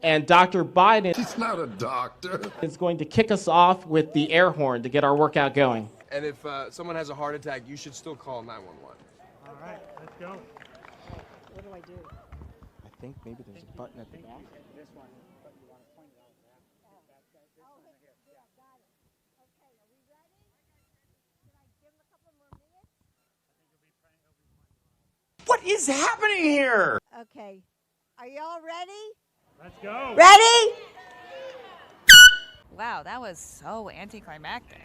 And Dr. Biden He's not a doctor. is going to kick us off with the air horn to get our workout going. And if someone has a heart attack, you should still call 911. All right, let's go. What do I do? I think maybe there's a button at the back. This one, but you want to point it out. This one right here. Yeah. Got it. Okay, are we ready? Can I give him a couple more minutes? What is happening here? Okay. Are y'all ready? Let's go. Ready? Wow, that was so anticlimactic.